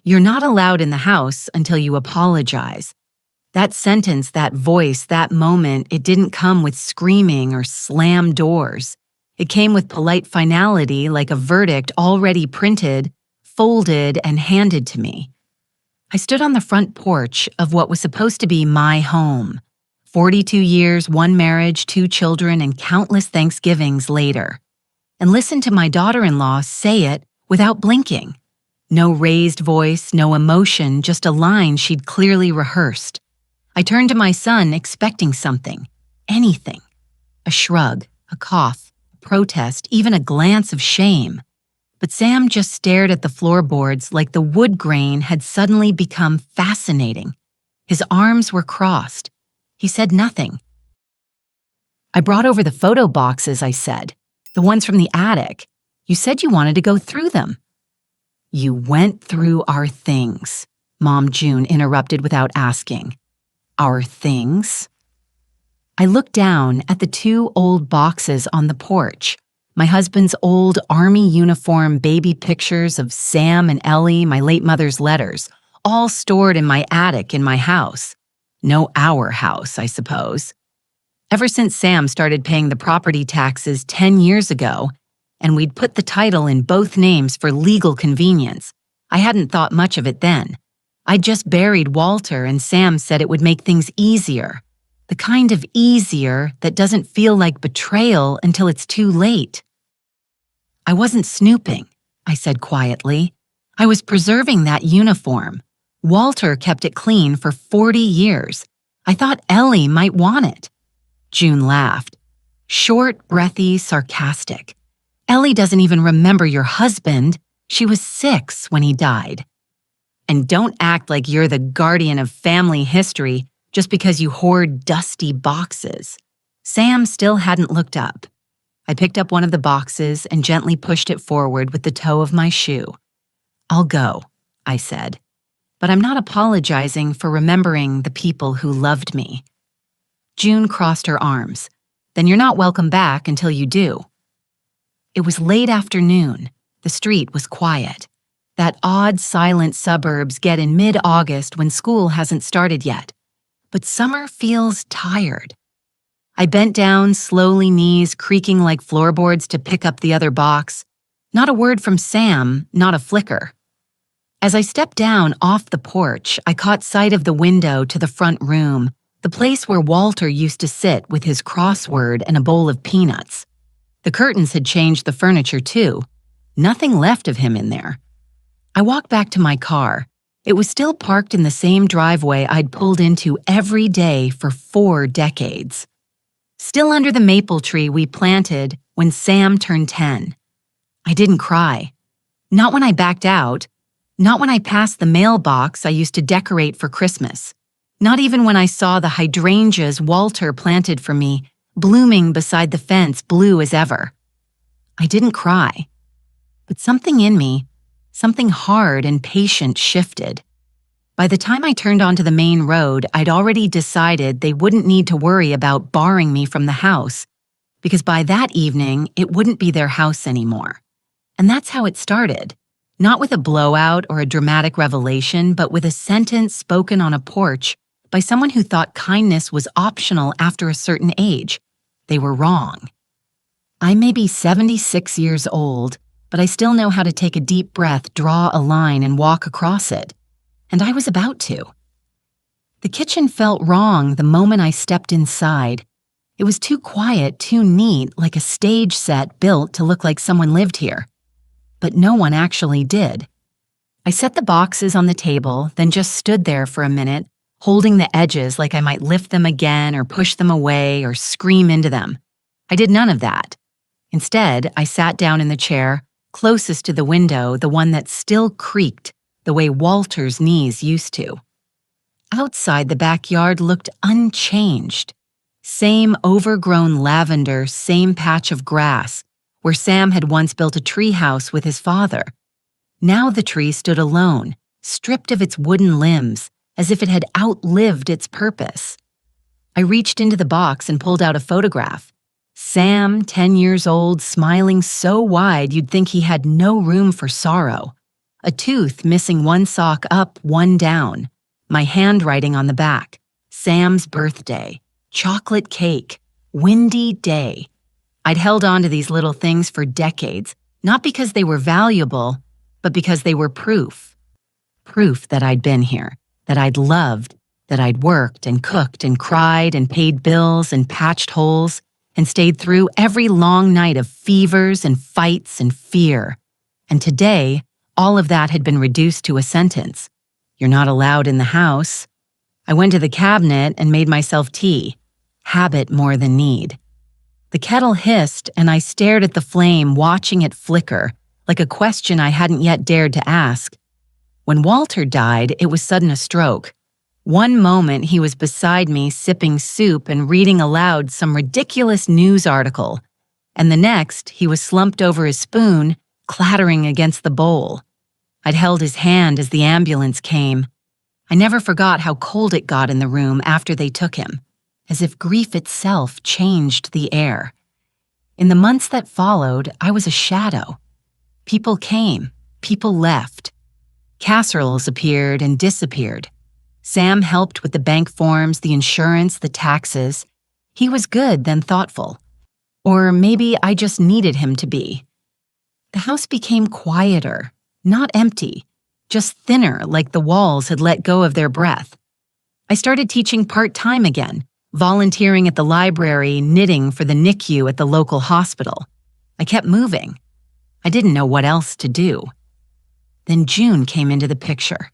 "You're not allowed in the house until you apologize." That sentence, that voice, that moment, it didn't come with screaming or slam doors. It came with polite finality, like a verdict already printed, folded, and handed to me. I stood on the front porch of what was supposed to be my home. 42 years, one marriage, 2 children, and countless Thanksgivings later. And listened to my daughter-in-law say it without blinking. No raised voice, no emotion, just a line she'd clearly rehearsed. I turned to my son expecting something, anything. A shrug, a cough, a protest, even a glance of shame. But Sam just stared at the floorboards like the wood grain had suddenly become fascinating. His arms were crossed. He said nothing. "I brought over the photo boxes," I said. "The ones from the attic. You said you wanted to go through them." "You went through our things," Mom June interrupted without asking. "Our things?" I looked down at the 2 old boxes on the porch. My husband's old army uniform baby pictures of Sam and Ellie, my late mother's letters, all stored in my attic in my house. No, our house, I suppose. Ever since Sam started paying the property taxes 10 years ago, and we'd put the title in both names for legal convenience, I hadn't thought much of it then. I'd just buried Walter, and Sam said it would make things easier. The kind of easier that doesn't feel like betrayal until it's too late. "I wasn't snooping," I said quietly. "I was preserving that uniform. Walter kept it clean for 40 years. I thought Ellie might want it." June laughed. Short, breathy, sarcastic. "Ellie doesn't even remember your husband. She was 6 when he died. And don't act like you're the guardian of family history just because you hoard dusty boxes." Sam still hadn't looked up. I picked up one of the boxes and gently pushed it forward with the toe of my shoe. "I'll go," I said, "but I'm not apologizing for remembering the people who loved me." June crossed her arms. "Then you're not welcome back until you do." It was late afternoon. The street was quiet. That odd, silent suburbs get in mid-August when school hasn't started yet. But summer feels tired. I bent down, slowly, knees creaking like floorboards to pick up the other box. Not a word from Sam, not a flicker. As I stepped down off the porch, I caught sight of the window to the front room, the place where Walter used to sit with his crossword and a bowl of peanuts. The curtains had changed the furniture too. Nothing left of him in there. I walked back to my car. It was still parked in the same driveway I'd pulled into every day for 4 decades. Still under the maple tree we planted when Sam turned 10. I didn't cry. Not when I backed out. Not when I passed the mailbox I used to decorate for Christmas. Not even when I saw the hydrangeas Walter planted for me, blooming beside the fence, blue as ever. I didn't cry. But something in me, something hard and patient, shifted. By the time I turned onto the main road, I'd already decided they wouldn't need to worry about barring me from the house, because by that evening, it wouldn't be their house anymore. And that's how it started. Not with a blowout or a dramatic revelation, but with a sentence spoken on a porch by someone who thought kindness was optional after a certain age. They were wrong. I may be 76 years old, but I still know how to take a deep breath, draw a line, and walk across it. And I was about to. The kitchen felt wrong the moment I stepped inside. It was too quiet, too neat, like a stage set built to look like someone lived here. But no one actually did. I set the boxes on the table, then just stood there for a minute, holding the edges like I might lift them again or push them away or scream into them. I did none of that. Instead, I sat down in the chair, closest to the window, the one that still creaked the way Walter's knees used to. Outside, the backyard looked unchanged. Same overgrown lavender, same patch of grass, where Sam had once built a treehouse with his father. Now the tree stood alone, stripped of its wooden limbs, as if it had outlived its purpose. I reached into the box and pulled out a photograph. Sam, 10 years old, smiling so wide you'd think he had no room for sorrow. a tooth missing one sock up, one down, my handwriting on the back, Sam's birthday, chocolate cake, windy day. I'd held on to these little things for decades, not because they were valuable, but because they were proof. Proof that I'd been here, that I'd loved, that I'd worked and cooked and cried and paid bills and patched holes and stayed through every long night of fevers and fights and fear. And today, all of that had been reduced to a sentence. You're not allowed in the house. I went to the cabinet and made myself tea. Habit more than need. The kettle hissed and I stared at the flame, watching it flicker, like a question I hadn't yet dared to ask. When Walter died, it was sudden a stroke. One moment he was beside me sipping soup and reading aloud some ridiculous news article, and the next he was slumped over his spoon, clattering against the bowl. I'd held his hand as the ambulance came. I never forgot how cold it got in the room after they took him, as if grief itself changed the air. In the months that followed, I was a shadow. People came, people left. Casseroles appeared and disappeared. Sam helped with the bank forms, the insurance, the taxes. He was good, then thoughtful. Or maybe I just needed him to be. The house became quieter, not empty, just thinner, like the walls had let go of their breath. I started teaching part-time again, volunteering at the library, knitting for the NICU at the local hospital. I kept moving. I didn't know what else to do. Then June came into the picture.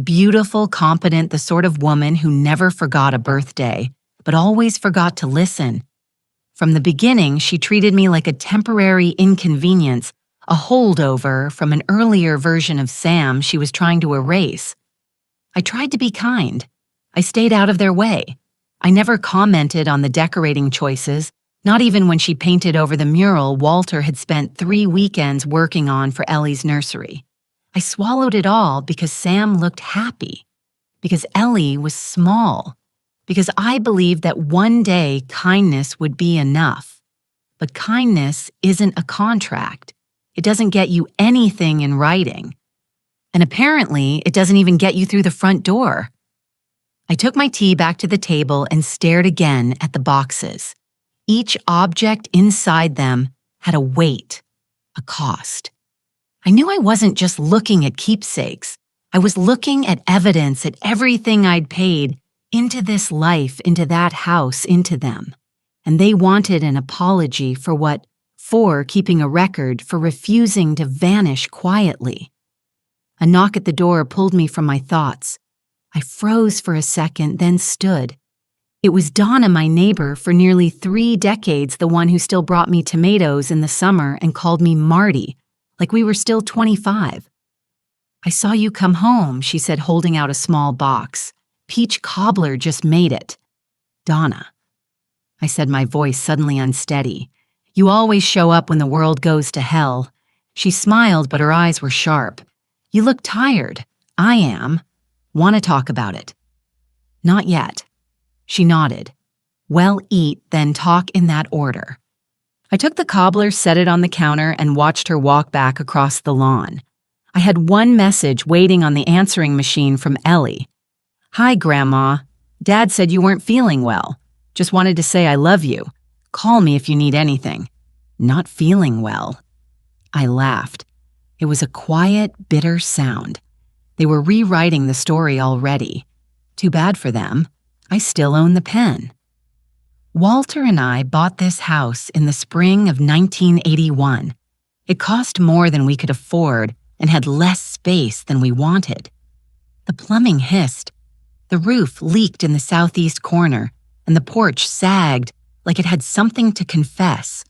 Beautiful, competent, the sort of woman who never forgot a birthday, but always forgot to listen. From the beginning, she treated me like a temporary inconvenience, a holdover from an earlier version of Sam she was trying to erase. I tried to be kind. I stayed out of their way. I never commented on the decorating choices, not even when she painted over the mural Walter had spent 3 weekends working on for Ellie's nursery. I swallowed it all because Sam looked happy, because Ellie was small, because I believed that one day kindness would be enough. But kindness isn't a contract. It doesn't get you anything in writing. And apparently, it doesn't even get you through the front door. I took my tea back to the table and stared again at the boxes. Each object inside them had a weight, a cost. I knew I wasn't just looking at keepsakes. I was looking at evidence, at everything I'd paid into this life, into that house, into them. And they wanted an apology for what? For keeping a record, for refusing to vanish quietly. A knock at the door pulled me from my thoughts. I froze for a second, then stood. It was Donna, my neighbor, for nearly 3 decades, the one who still brought me tomatoes in the summer and called me Marty, like we were still 25. I saw you come home, she said, holding out a small box. Peach cobbler just made it. Donna. I said, my voice suddenly unsteady. You always show up when the world goes to hell. She smiled, but her eyes were sharp. You look tired. I am. Want to talk about it? Not yet. She nodded. Well, eat, then talk in that order. I took the cobbler, set it on the counter, and watched her walk back across the lawn. I had one message waiting on the answering machine from Ellie. Hi, Grandma. Dad said you weren't feeling well. Just wanted to say I love you. Call me if you need anything. Not feeling well. I laughed. It was a quiet, bitter sound. They were rewriting the story already. Too bad for them. I still own the pen. Walter and I bought this house in the spring of 1981. It cost more than we could afford and had less space than we wanted. The plumbing hissed. The roof leaked in the southeast corner, and the porch sagged like it had something to confess.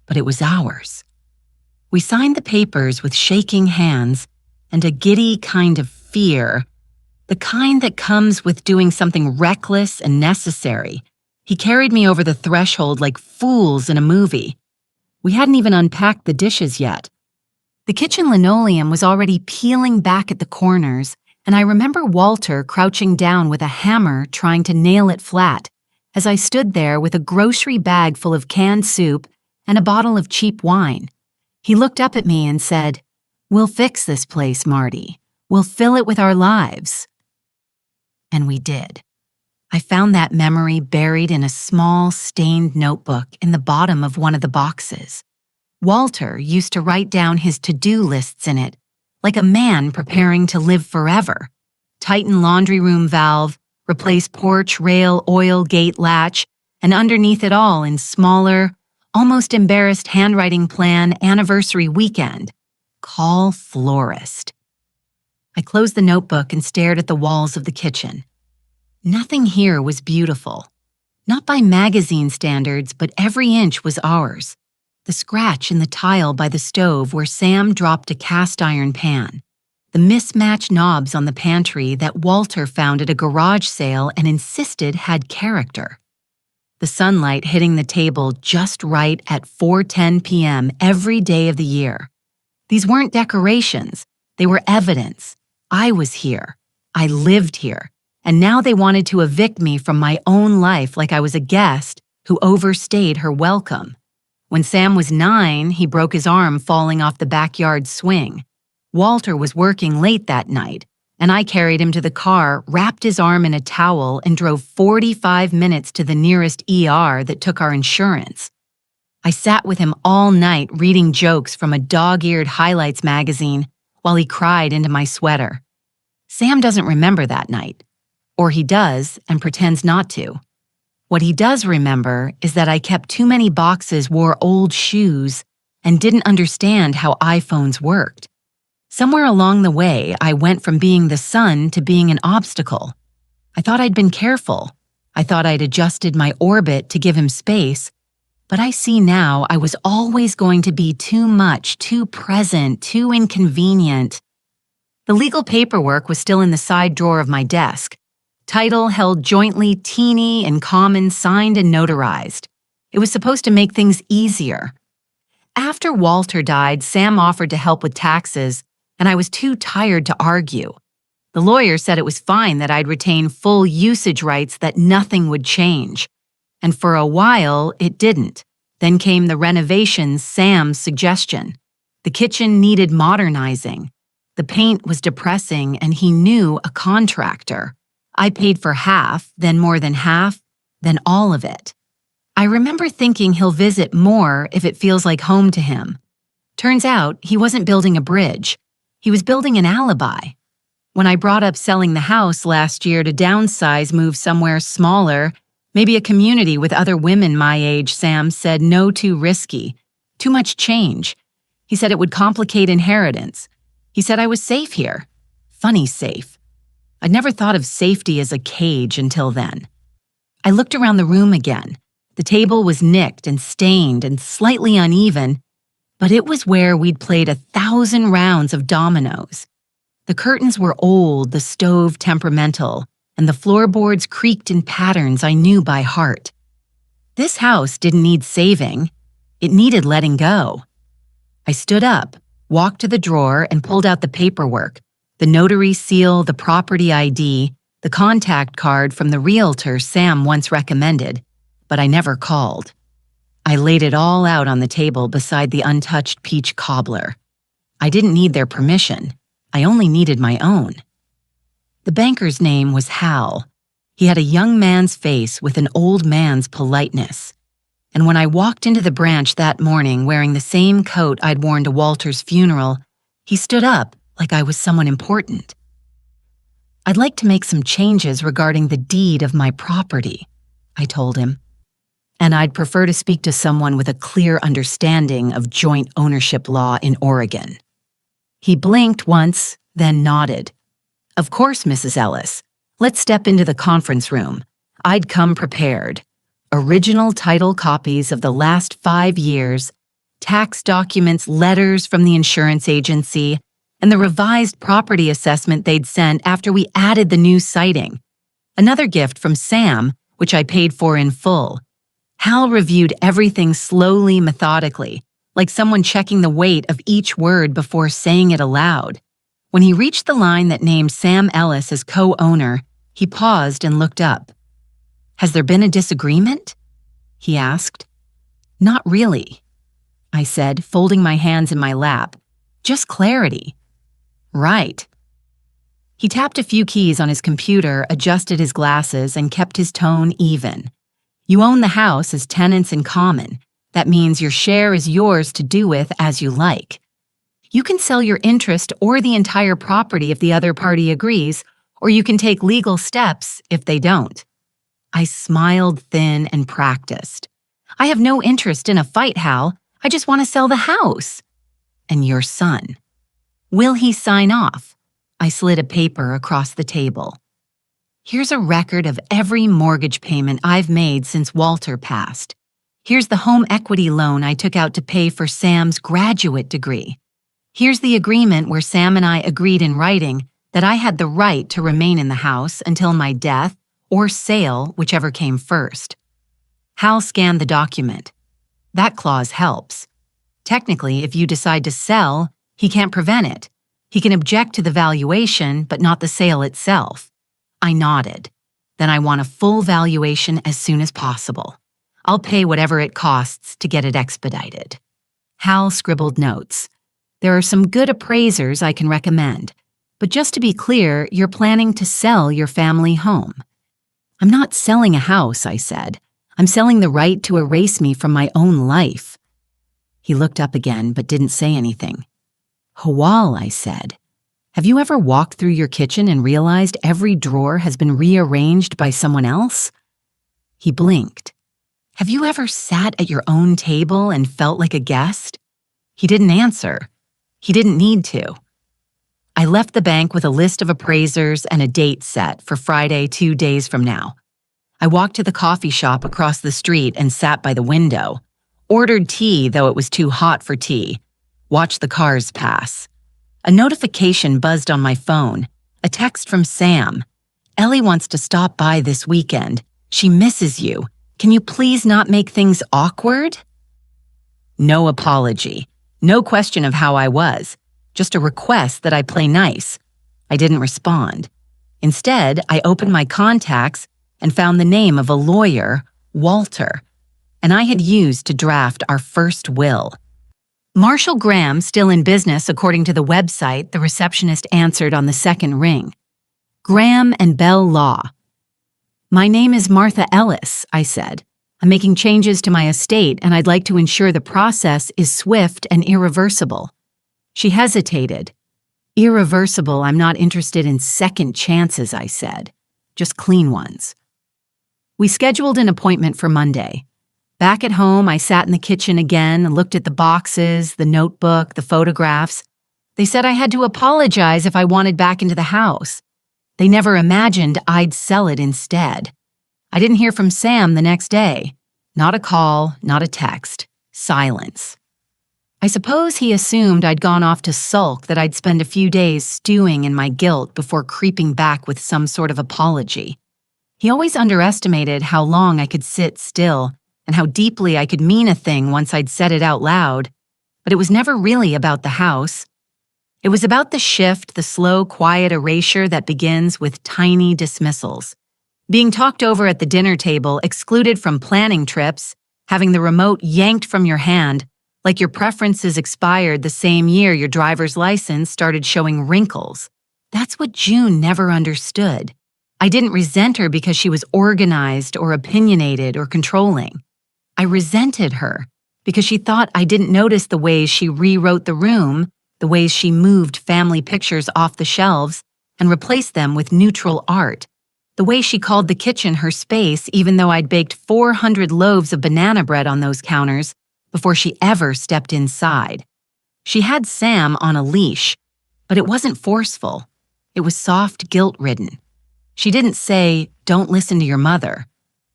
But it was ours. We signed the papers with shaking hands and a giddy kind of fear, the kind that comes with doing something reckless and necessary. He carried me over the threshold like fools in a movie. We hadn't even unpacked the dishes yet. The kitchen linoleum was already peeling back at the corners, and I remember Walter crouching down with a hammer trying to nail it flat as I stood there with a grocery bag full of canned soup and a bottle of cheap wine. He looked up at me and said, "We'll fix this place, Marty. We'll fill it with our lives." And we did. I found that memory buried in a small, stained notebook in the bottom of one of the boxes. Walter used to write down his to-do lists in it, like a man preparing to live forever. Tighten laundry room valve, replace porch rail oil gate latch, and underneath it all in smaller, almost embarrassed handwriting plan anniversary weekend. Call florist. I closed the notebook and stared at the walls of the kitchen. Nothing here was beautiful. Not by magazine standards, but every inch was ours. The scratch in the tile by the stove where Sam dropped a cast iron pan. The mismatched knobs on the pantry that Walter found at a garage sale and insisted had character. The sunlight hitting the table just right at 4:10 p.m. every day of the year. These weren't decorations, they were evidence. I was here. I lived here. And now they wanted to evict me from my own life like I was a guest who overstayed her welcome. When Sam was 9, he broke his arm falling off the backyard swing. Walter was working late that night, and I carried him to the car, wrapped his arm in a towel, and drove 45 minutes to the nearest ER that took our insurance. I sat with him all night reading jokes from a dog-eared highlights magazine while he cried into my sweater. Sam doesn't remember that night. Or he does and pretends not to. What he does remember is that I kept too many boxes, wore old shoes, and didn't understand how iPhones worked. Somewhere along the way, I went from being the sun to being an obstacle. I thought I'd been careful. I thought I'd adjusted my orbit to give him space. But I see now I was always going to be too much, too present, too inconvenient. The legal paperwork was still in the side drawer of my desk. Title held jointly teeny and common, signed and notarized. It was supposed to make things easier. After Walter died, Sam offered to help with taxes, and I was too tired to argue. The lawyer said it was fine that I'd retain full usage rights, that nothing would change. And for a while, it didn't. Then came the renovations, Sam's suggestion. The kitchen needed modernizing. The paint was depressing, and he knew a contractor. I paid for half, then more than half, then all of it. I remember thinking he'll visit more if it feels like home to him. Turns out he wasn't building a bridge. He was building an alibi. When I brought up selling the house last year to downsize, move somewhere smaller, maybe a community with other women my age, Sam said no, too risky. Too much change. He said it would complicate inheritance. He said I was safe here. Funny safe. I'd never thought of safety as a cage until then. I looked around the room again. The table was nicked and stained and slightly uneven, but it was where we'd played 1,000 rounds of dominoes. The curtains were old, the stove temperamental, and the floorboards creaked in patterns I knew by heart. This house didn't need saving. It needed letting go. I stood up, walked to the drawer, and pulled out the paperwork. The notary seal, the property ID, the contact card from the realtor Sam once recommended, but I never called. I laid it all out on the table beside the untouched peach cobbler. I didn't need their permission. I only needed my own. The banker's name was Hal. He had a young man's face with an old man's politeness. And when I walked into the branch that morning wearing the same coat I'd worn to Walter's funeral, he stood up like I was someone important. "I'd like to make some changes regarding the deed of my property," I told him. "And I'd prefer to speak to someone with a clear understanding of joint ownership law in Oregon." He blinked once, then nodded. "Of course, Mrs. Ellis. Let's step into the conference room." I'd come prepared. Original title copies of the last 5 years, tax documents, letters from the insurance agency, and the revised property assessment they'd sent after we added the new siding. Another gift from Sam, which I paid for in full. Hal reviewed everything slowly, methodically, like someone checking the weight of each word before saying it aloud. When he reached the line that named Sam Ellis as co-owner, he paused and looked up. "Has there been a disagreement?" he asked. "Not really," I said, folding my hands in my lap. Just clarity. Right. He tapped a few keys on his computer, adjusted his glasses, and kept his tone even. You own the house as tenants in common. That means your share is yours to do with as you like. You can sell your interest or the entire property if the other party agrees, or you can take legal steps if they don't. I smiled thin and practiced. I have no interest in a fight, Hal. I just want to sell the house. And your son. Will he sign off? I slid a paper across the table. Here's a record of every mortgage payment I've made since Walter passed. Here's the home equity loan I took out to pay for Sam's graduate degree. Here's the agreement where Sam and I agreed in writing that I had the right to remain in the house until my death or sale, whichever came first. Hal scanned the document. That clause helps. Technically, if you decide to sell, he can't prevent it. He can object to the valuation, but not the sale itself. I nodded. Then I want a full valuation as soon as possible. I'll pay whatever it costs to get it expedited. Hal scribbled notes. There are some good appraisers I can recommend. But just to be clear, you're planning to sell your family home. I'm not selling a house, I said. I'm selling the right to erase me from my own life. He looked up again, but didn't say anything. Hawal, I said. Have you ever walked through your kitchen and realized every drawer has been rearranged by someone else? He blinked. Have you ever sat at your own table and felt like a guest? He didn't answer. He didn't need to. I left the bank with a list of appraisers and a date set for Friday 2 days from now. I walked to the coffee shop across the street and sat by the window. Ordered tea, though it was too hot for tea. Watched the cars pass. A notification buzzed on my phone. A text from Sam. Ellie wants to stop by this weekend. She misses you. Can you please not make things awkward? No apology. No question of how I was. Just a request that I play nice. I didn't respond. Instead, I opened my contacts and found the name of a lawyer, Walter, and I had used to draft our first will. Marshall Graham, still in business according to the website, the receptionist answered on the second ring. Graham and Bell Law. My name is Martha Ellis, I said. I'm making changes to my estate and I'd like to ensure the process is swift and irreversible. She hesitated. Irreversible, I'm not interested in second chances, I said. Just clean ones. We scheduled an appointment for Monday. Back at home, I sat in the kitchen again and looked at the boxes, the notebook, the photographs. They said I had to apologize if I wanted back into the house. They never imagined I'd sell it instead. I didn't hear from Sam the next day. Not a call, not a text. Silence. I suppose he assumed I'd gone off to sulk, that I'd spend a few days stewing in my guilt before creeping back with some sort of apology. He always underestimated how long I could sit still and how deeply I could mean a thing once I'd said it out loud. But it was never really about the house. It was about the shift, the slow, quiet erasure that begins with tiny dismissals. Being talked over at the dinner table, excluded from planning trips, having the remote yanked from your hand, like your preferences expired the same year your driver's license started showing wrinkles. That's what June never understood. I didn't resent her because she was organized or opinionated or controlling. I resented her because she thought I didn't notice the ways she rewrote the room, the ways she moved family pictures off the shelves and replaced them with neutral art, the way she called the kitchen her space even though I'd baked 400 loaves of banana bread on those counters before she ever stepped inside. She had Sam on a leash, but it wasn't forceful. It was soft, guilt-ridden. She didn't say, "Don't listen to your mother."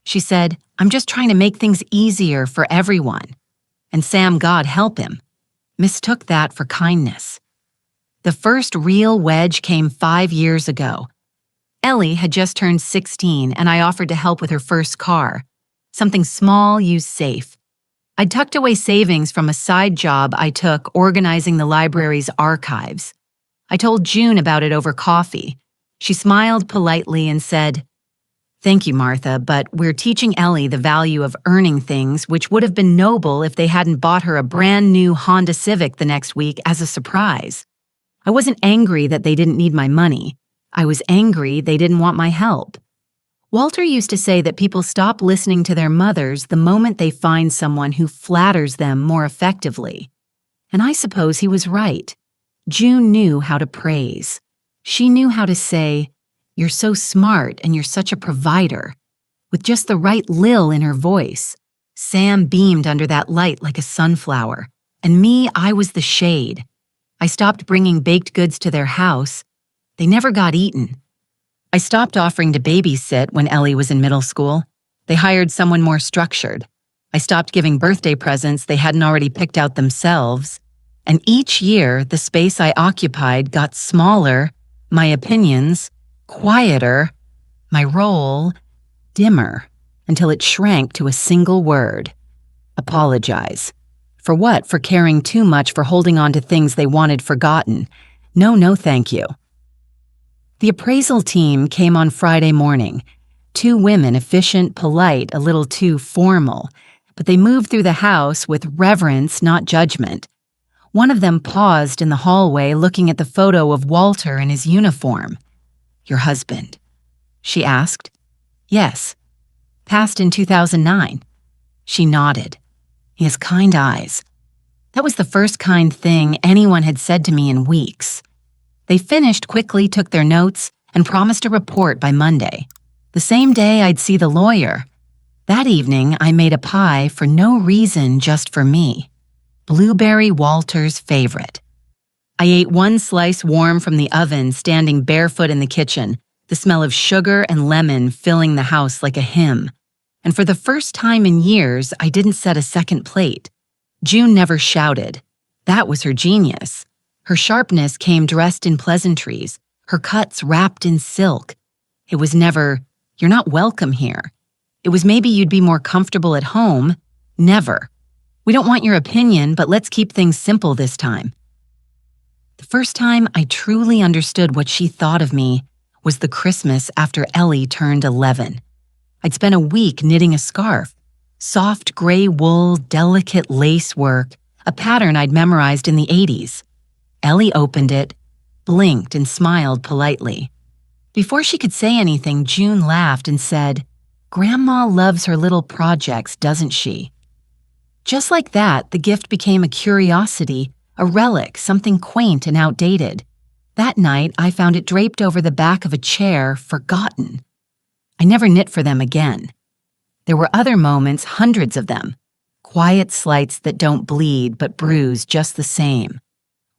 She said, "I'm just trying to make things easier for everyone." And Sam, God help him, mistook that for kindness. The first real wedge came 5 years ago. Ellie had just turned 16 and I offered to help with her first car. Something small, used safe. I'd tucked away savings from a side job I took organizing the library's archives. I told June about it over coffee. She smiled politely and said, Thank you, Martha, but we're teaching Ellie the value of earning things, which would have been noble if they hadn't bought her a brand new Honda Civic the next week as a surprise. I wasn't angry that they didn't need my money. I was angry they didn't want my help. Walter used to say that people stop listening to their mothers the moment they find someone who flatters them more effectively. And I suppose he was right. June knew how to praise. She knew how to say, "You're so smart and you're such a provider," with just the right lilt in her voice. Sam beamed under that light like a sunflower, and me, I was the shade. I stopped bringing baked goods to their house. They never got eaten. I stopped offering to babysit when Ellie was in middle school. They hired someone more structured. I stopped giving birthday presents they hadn't already picked out themselves. And each year, the space I occupied got smaller, my opinions quieter, my role dimmer, until it shrank to a single word: apologize. For what? For caring too much, for holding on to things they wanted forgotten. No, thank you. The appraisal team came on Friday morning. 2 women, efficient, polite, a little too formal, but they moved through the house with reverence, not judgment. One of them paused in the hallway looking at the photo of Walter in his uniform. "Your husband?" she asked. "Yes. Passed in 2009. She nodded. "He has kind eyes." That was the first kind thing anyone had said to me in weeks. They finished quickly, took their notes, and promised a report by Monday. The same day I'd see the lawyer. That evening, I made a pie for no reason, just for me. Blueberry Walter's favorite. I ate 1 slice warm from the oven, standing barefoot in the kitchen, the smell of sugar and lemon filling the house like a hymn. And for the first time in years, I didn't set a second plate. June never shouted. That was her genius. Her sharpness came dressed in pleasantries, her cuts wrapped in silk. It was never, "You're not welcome here." It was, "Maybe you'd be more comfortable at home." Never. "We don't want your opinion, but let's keep things simple this time." The first time I truly understood what she thought of me was the Christmas after Ellie turned 11. I'd spent a week knitting a scarf. Soft gray wool, delicate lace work, a pattern I'd memorized in the 80s. Ellie opened it, blinked, and smiled politely. Before she could say anything, June laughed and said, "Grandma loves her little projects, doesn't she?" Just like that, the gift became a curiosity, a relic, something quaint and outdated. That night, I found it draped over the back of a chair, forgotten. I never knit for them again. There were other moments, hundreds of them. Quiet slights that don't bleed but bruise just the same.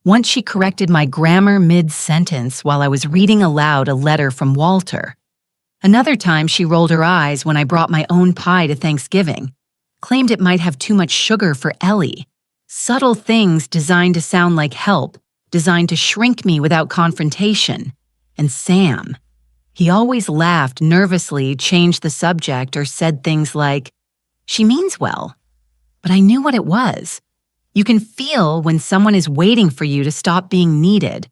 Once she corrected my grammar mid-sentence while I was reading aloud a letter from Walter. Another time she rolled her eyes when I brought my own pie to Thanksgiving, claimed it might have too much sugar for Ellie. Subtle things designed to sound like help, designed to shrink me without confrontation. And Sam, he always laughed nervously, changed the subject, or said things like, "She means well." But I knew what it was. You can feel when someone is waiting for you to stop being needed.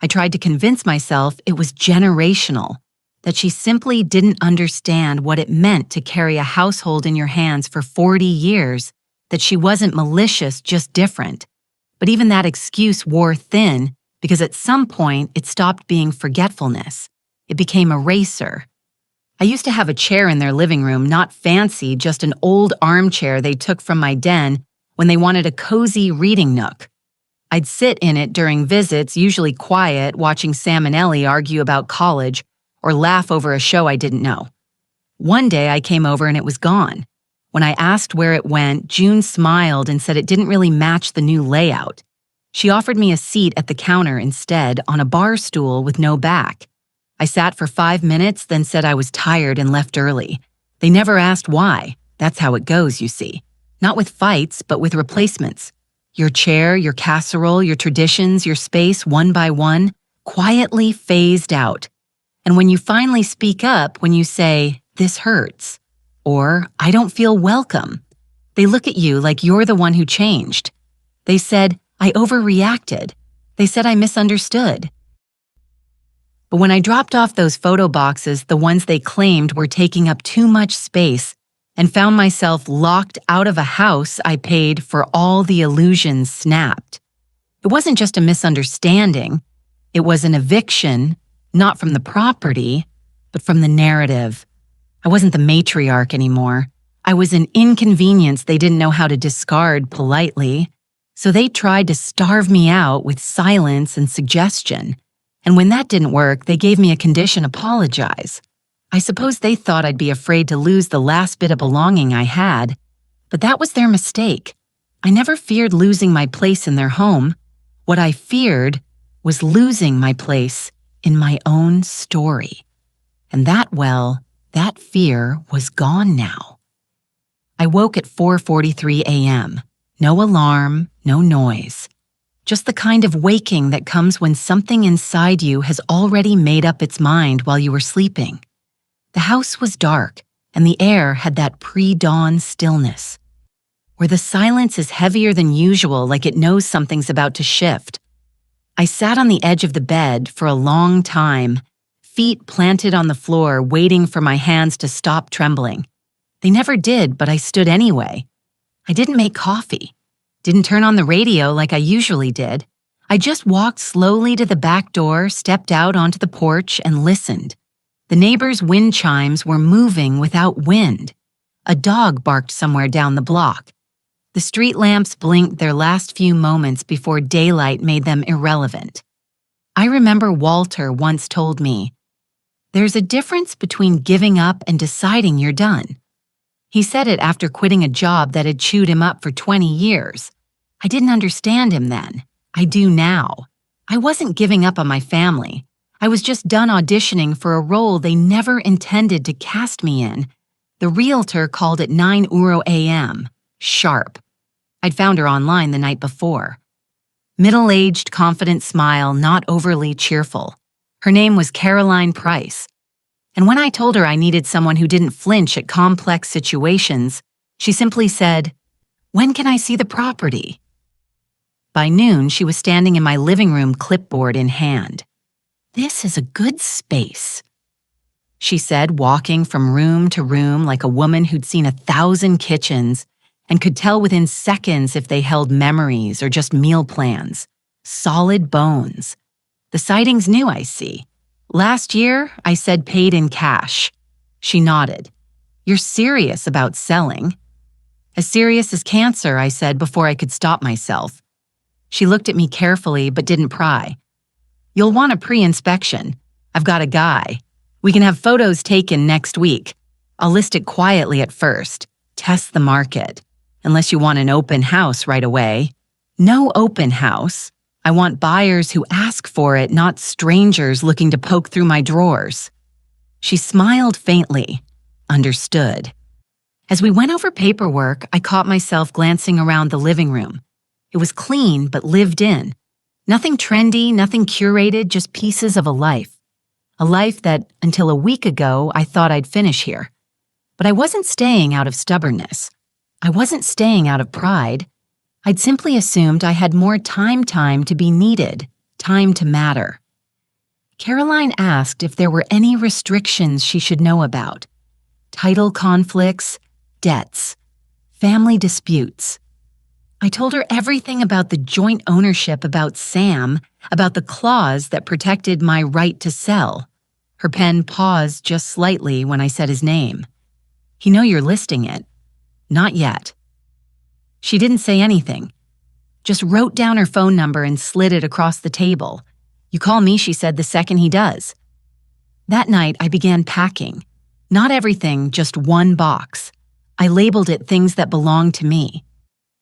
I tried to convince myself it was generational, that she simply didn't understand what it meant to carry a household in your hands for 40 years, that she wasn't malicious, just different. But even that excuse wore thin because at some point it stopped being forgetfulness. It became erasure. I used to have a chair in their living room, not fancy, just an old armchair they took from my den when they wanted a cozy reading nook. I'd sit in it during visits, usually quiet, watching Sam and Ellie argue about college or laugh over a show I didn't know. One day I came over and it was gone. When I asked where it went, June smiled and said it didn't really match the new layout. She offered me a seat at the counter instead, on a bar stool with no back. I sat for 5 minutes, then said I was tired and left early. They never asked why. That's how it goes, you see. Not with fights, but with replacements. Your chair, your casserole, your traditions, your space, one by one, quietly phased out. And when you finally speak up, when you say, "This hurts," or "I don't feel welcome," they look at you like you're the one who changed. They said, "I overreacted." They said I misunderstood. But when I dropped off those photo boxes, the ones they claimed were taking up too much space, and found myself locked out of a house I paid for, all the illusions snapped. It wasn't just a misunderstanding. It was an eviction, not from the property, but from the narrative. I wasn't the matriarch anymore. I was an inconvenience they didn't know how to discard politely. So they tried to starve me out with silence and suggestion. And when that didn't work, they gave me a condition apologize. I suppose they thought I'd be afraid to lose the last bit of belonging I had, but that was their mistake. I never feared losing my place in their home. What I feared was losing my place in my own story. And that fear was gone now. I woke at 4:43 a.m. No alarm, no noise. Just the kind of waking that comes when something inside you has already made up its mind while you were sleeping. The house was dark, and the air had that pre-dawn stillness, where the silence is heavier than usual, like it knows something's about to shift. I sat on the edge of the bed for a long time, feet planted on the floor, waiting for my hands to stop trembling. They never did, but I stood anyway. I didn't make coffee, didn't turn on the radio like I usually did. I just walked slowly to the back door, stepped out onto the porch, and listened. The neighbors' wind chimes were moving without wind. A dog barked somewhere down the block. The street lamps blinked their last few moments before daylight made them irrelevant. I remember Walter once told me, "There's a difference between giving up and deciding you're done." He said it after quitting a job that had chewed him up for 20 years. I didn't understand him then. I do now. I wasn't giving up on my family. I was just done auditioning for a role they never intended to cast me in. The realtor called at 9 a.m. Sharp. I'd found her online the night before. Middle-aged, confident smile, not overly cheerful. Her name was Caroline Price. And when I told her I needed someone who didn't flinch at complex situations, she simply said, "When can I see the property?" By noon, she was standing in my living room, clipboard in hand. "This is a good space," she said, walking from room to room like a woman who'd seen 1,000 kitchens and could tell within seconds if they held memories or just meal plans. Solid bones. The siding's new, I see. Last year, I said paid in cash. She nodded. "You're serious about selling." "As serious as cancer," I said before I could stop myself. She looked at me carefully but didn't pry. "You'll want a pre-inspection. I've got a guy. We can have photos taken next week. I'll list it quietly at first. Test the market. Unless you want an open house right away." "No open house. I want buyers who ask for it, not strangers looking to poke through my drawers." She smiled faintly. Understood. As we went over paperwork, I caught myself glancing around the living room. It was clean but lived in. Nothing trendy, nothing curated, just pieces of a life. A life that, until a week ago, I thought I'd finish here. But I wasn't staying out of stubbornness. I wasn't staying out of pride. I'd simply assumed I had more time to be needed, time to matter. Caroline asked if there were any restrictions she should know about. Title conflicts, debts, family disputes. I told her everything about the joint ownership, about Sam, about the clause that protected my right to sell. Her pen paused just slightly when I said his name. "You know you're listing it." "Not yet." She didn't say anything, just wrote down her phone number and slid it across the table. "You call me," she said, "the second he does." That night, I began packing. Not everything, just one box. I labeled it things that belonged to me.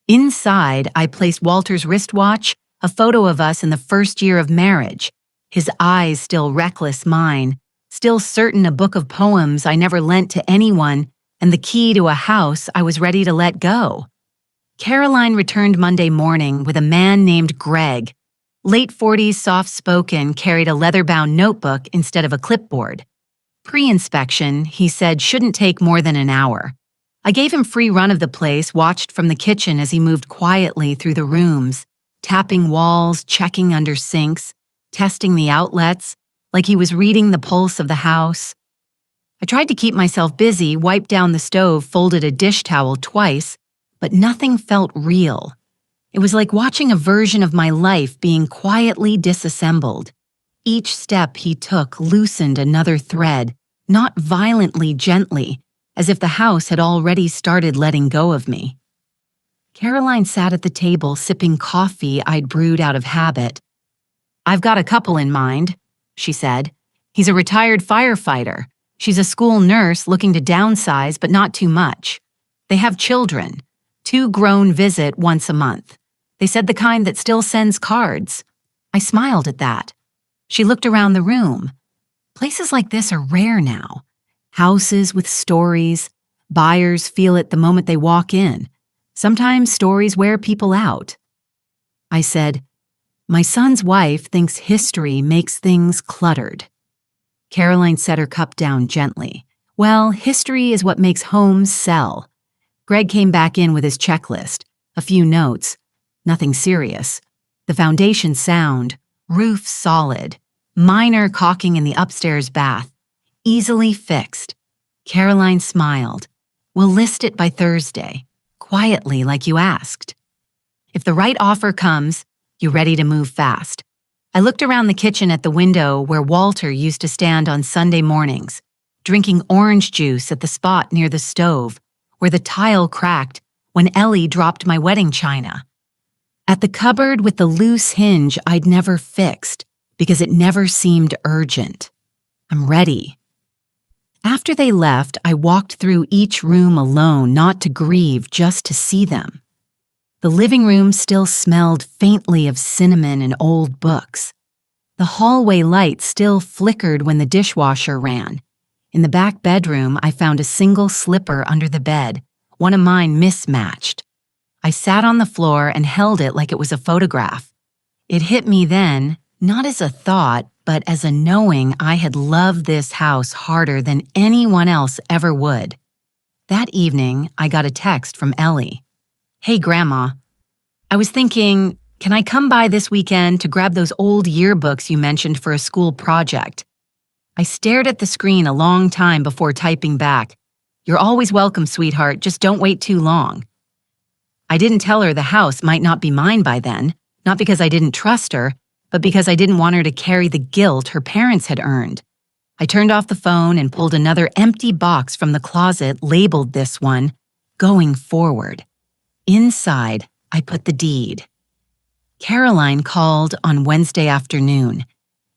Inside, I placed Walter's wristwatch, a photo of us in the first year of marriage, his eyes still reckless mine, still certain a book of poems I never lent to anyone, and the key to a house I was ready to let go. Caroline returned Monday morning with a man named Greg. Late 40s, soft-spoken, carried a leather-bound notebook instead of a clipboard. Pre-inspection, he said, shouldn't take more than an hour. I gave him free run of the place, watched from the kitchen as he moved quietly through the rooms, tapping walls, checking under sinks, testing the outlets, like he was reading the pulse of the house. I tried to keep myself busy, wiped down the stove, folded a dish towel twice, but nothing felt real. It was like watching a version of my life being quietly disassembled. Each step he took loosened another thread, not violently, gently, as if the house had already started letting go of me. Caroline sat at the table sipping coffee I'd brewed out of habit. "I've got a couple in mind," she said. "He's a retired firefighter. She's a school nurse looking to downsize, but not too much. They have children. 2 grown visit once a month. They said the kind that still sends cards." I smiled at that. She looked around the room. Places like this are rare now. Houses with stories. Buyers feel it the moment they walk in. Sometimes stories wear people out. I said, "My son's wife thinks history makes things cluttered." Caroline set her cup down gently. "Well, history is what makes homes sell." Greg came back in with his checklist, a few notes. Nothing serious. The foundation sound, roof solid, minor caulking in the upstairs bath, easily fixed. Caroline smiled. "We'll list it by Thursday, quietly like you asked. If the right offer comes, you ready to move fast?" I looked around the kitchen at the window where Walter used to stand on Sunday mornings, drinking orange juice at the spot near the stove, where the tile cracked when Ellie dropped my wedding china. At the cupboard with the loose hinge I'd never fixed because it never seemed urgent. I'm ready. After they left, I walked through each room alone, not to grieve, just to see them. The living room still smelled faintly of cinnamon and old books. The hallway light still flickered when the dishwasher ran. In the back bedroom, I found a single slipper under the bed, one of mine mismatched. I sat on the floor and held it like it was a photograph. It hit me then, not as a thought, but as a knowing I had loved this house harder than anyone else ever would. That evening, I got a text from Ellie. "Hey, Grandma. I was thinking, can I come by this weekend to grab those old yearbooks you mentioned for a school project?" I stared at the screen a long time before typing back, "You're always welcome, sweetheart, just don't wait too long." I didn't tell her the house might not be mine by then, not because I didn't trust her, but because I didn't want her to carry the guilt her parents had earned. I turned off the phone and pulled another empty box from the closet, labeled this one, "Going Forward." Inside, I put the deed. Caroline called on Wednesday afternoon.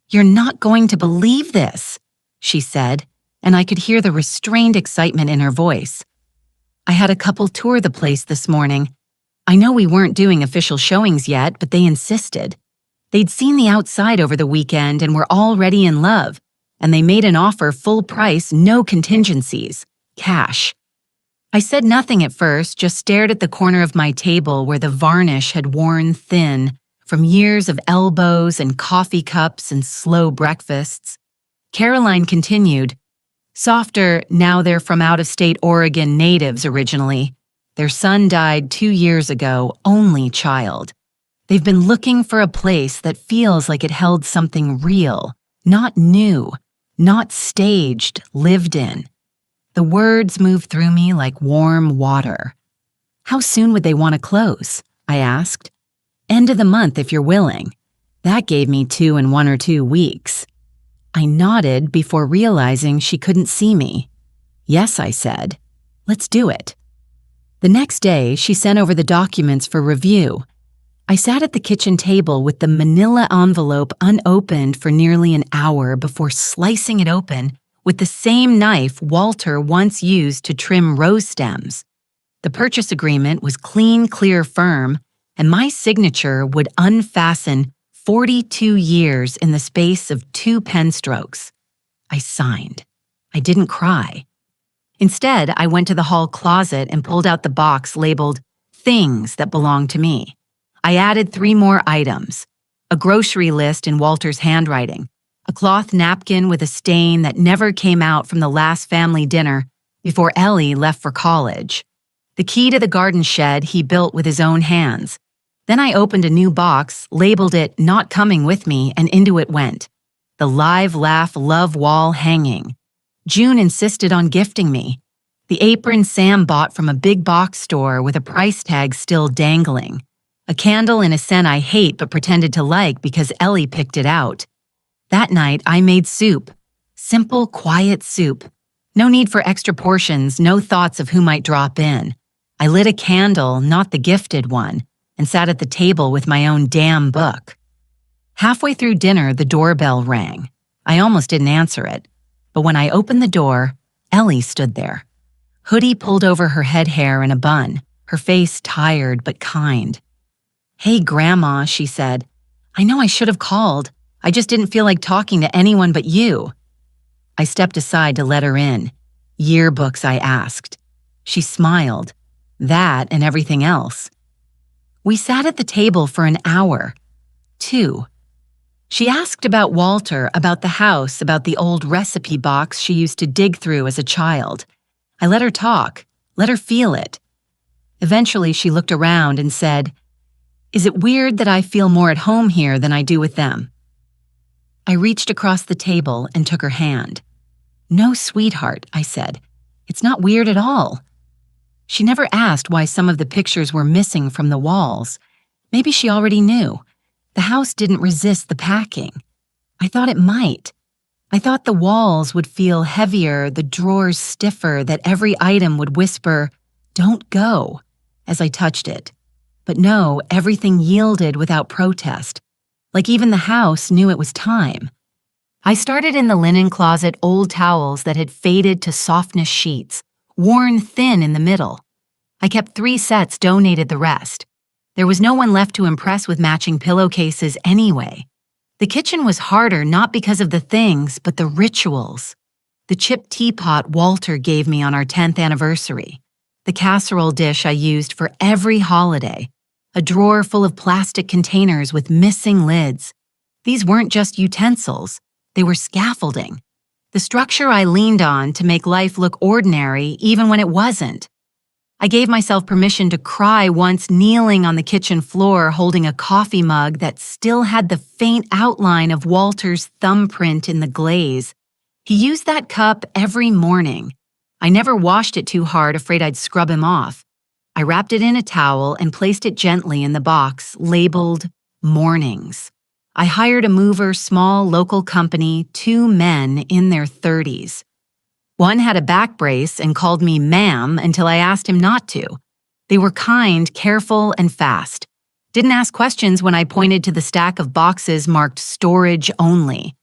"You're not going to believe this," she said, and I could hear the restrained excitement in her voice. "I had a couple tour the place this morning. I know we weren't doing official showings yet, but they insisted. They'd seen the outside over the weekend and were already in love, and they made an offer full price, no contingencies, cash." I said nothing at first, just stared at the corner of my table where the varnish had worn thin from years of elbows and coffee cups and slow breakfasts. Caroline continued, "Softer, now they're from out-of-state Oregon natives originally. Their son died 2 years ago, only child. They've been looking for a place that feels like it held something real, not new, not staged, lived in." The words moved through me like warm water. "How soon would they want to close?" I asked. "End of the month if you're willing." That gave me 2 in 1 or 2 weeks. I nodded before realizing she couldn't see me. "Yes," I said. "Let's do it." The next day, she sent over the documents for review. I sat at the kitchen table with the manila envelope unopened for nearly an hour before slicing it open with the same knife Walter once used to trim rose stems. The purchase agreement was clean, clear, firm, and my signature would unfasten 42 years in the space of 2 pen strokes. I signed. I didn't cry. Instead, I went to the hall closet and pulled out the box labeled "Things That Belong to Me." I added 3 more items: a grocery list in Walter's handwriting, a cloth napkin with a stain that never came out from the last family dinner before Ellie left for college, the key to the garden shed he built with his own hands. Then I opened a new box, labeled it "Not Coming With Me," and into it went. the live laugh love wall hanging. June insisted on gifting me. The apron Sam bought from a big box store with a price tag still dangling. A candle in a scent I hate but pretended to like because Ellie picked it out. That night, I made soup. Simple, quiet soup. No need for extra portions, no thoughts of who might drop in. I lit a candle, not the gifted one, and sat at the table with my own damn book. Halfway through dinner, the doorbell rang. I almost didn't answer it, but when I opened the door, Ellie stood there. Hoodie pulled over her head hair in a bun, her face tired but kind. "Hey, Grandma," she said. "I know I should have called. I just didn't feel like talking to anyone but you." I stepped aside to let her in. "Yearbooks," I asked. She smiled. That and everything else. We sat at the table for an hour. 2. She asked about Walter, about the house, about the old recipe box she used to dig through as a child. I let her talk, let her feel it. Eventually, she looked around and said, "Is it weird that I feel more at home here than I do with them?" I reached across the table and took her hand. "No, sweetheart," I said. "It's not weird at all." She never asked why some of the pictures were missing from the walls. Maybe she already knew. The house didn't resist the packing. I thought it might. I thought the walls would feel heavier, the drawers stiffer, that every item would whisper, "Don't go," as I touched it. But no, everything yielded without protest. Like even the house knew it was time. I started in the linen closet, old towels that had faded to softness sheets, worn thin in the middle. I kept 3 sets, donated the rest. There was no one left to impress with matching pillowcases anyway. The kitchen was harder not because of the things, but the rituals. The chipped teapot Walter gave me on our 10th anniversary. The casserole dish I used for every holiday. A drawer full of plastic containers with missing lids. These weren't just utensils, they were scaffolding. The structure I leaned on to make life look ordinary even when it wasn't. I gave myself permission to cry once kneeling on the kitchen floor holding a coffee mug that still had the faint outline of Walter's thumbprint in the glaze. He used that cup every morning. I never washed it too hard, afraid I'd scrub him off. I wrapped it in a towel and placed it gently in the box labeled Mornings. I hired a mover, small local company, 2 men in their 30s. One had a back brace and called me ma'am until I asked him not to. They were kind, careful, and fast. Didn't ask questions when I pointed to the stack of boxes marked storage only.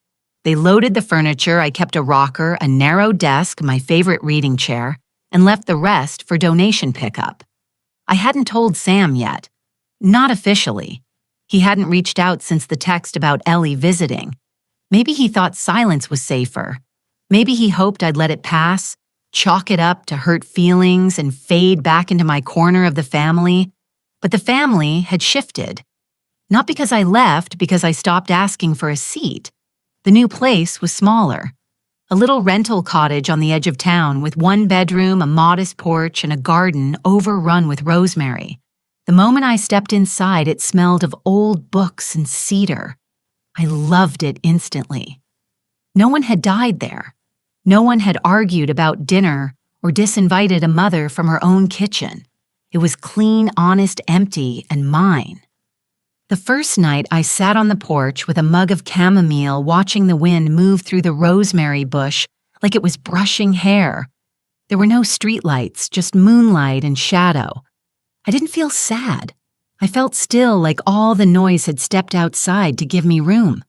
They loaded the furniture. I kept a rocker, a narrow desk, my favorite reading chair, and left the rest for donation pickup. I hadn't told Sam yet. Not officially. He hadn't reached out since the text about Ellie visiting. Maybe he thought silence was safer. Maybe he hoped I'd let it pass, chalk it up to hurt feelings, and fade back into my corner of the family. But the family had shifted. Not because I left, because I stopped asking for a seat. The new place was smaller. A little rental cottage on the edge of town with 1 bedroom, a modest porch, and a garden overrun with rosemary. The moment I stepped inside, it smelled of old books and cedar. I loved it instantly. No one had died there. No one had argued about dinner or disinvited a mother from her own kitchen. It was clean, honest, empty, and mine. The first night, I sat on the porch with a mug of chamomile watching the wind move through the rosemary bush like it was brushing hair. There were no streetlights, just moonlight and shadow. I didn't feel sad. I felt still, like all the noise had stepped outside to give me room.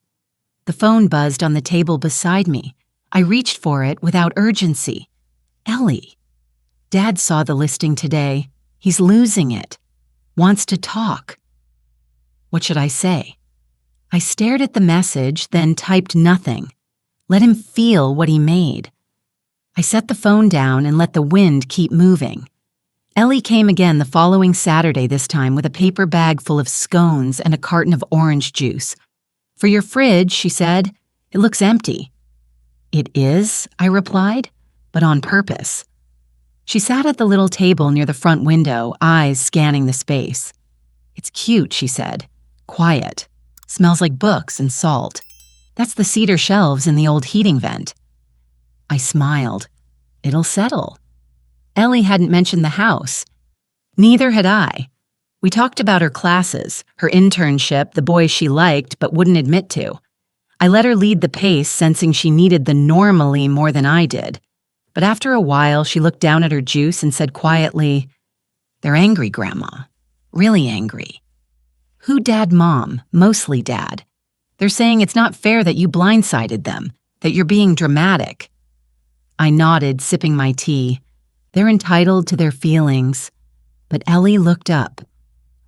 The phone buzzed on the table beside me. I reached for it without urgency. Ellie. Dad saw the listing today. He's losing it. Wants to talk. What should I say? I stared at the message, then typed nothing. Let him feel what he made. I set the phone down and let the wind keep moving. Ellie came again the following Saturday, this time with a paper bag full of scones and a carton of orange juice. "For your fridge," she said. "It looks empty." "It is," I replied, "but on purpose." She sat at the little table near the front window, eyes scanning the space. "It's cute," she said. "Quiet. Smells like books and salt." That's the cedar shelves in the old heating vent. I smiled. It'll settle. Ellie hadn't mentioned the house. Neither had I. We talked about her classes, her internship, the boys she liked but wouldn't admit to. I let her lead the pace, sensing she needed the normally more than I did. But after a while, she looked down at her juice and said quietly, "They're angry, Grandma. Really angry." "Who, Dad, Mom?" "Mostly Dad. They're saying it's not fair that you blindsided them, that you're being dramatic." I nodded, sipping my tea. They're entitled to their feelings. But Ellie looked up.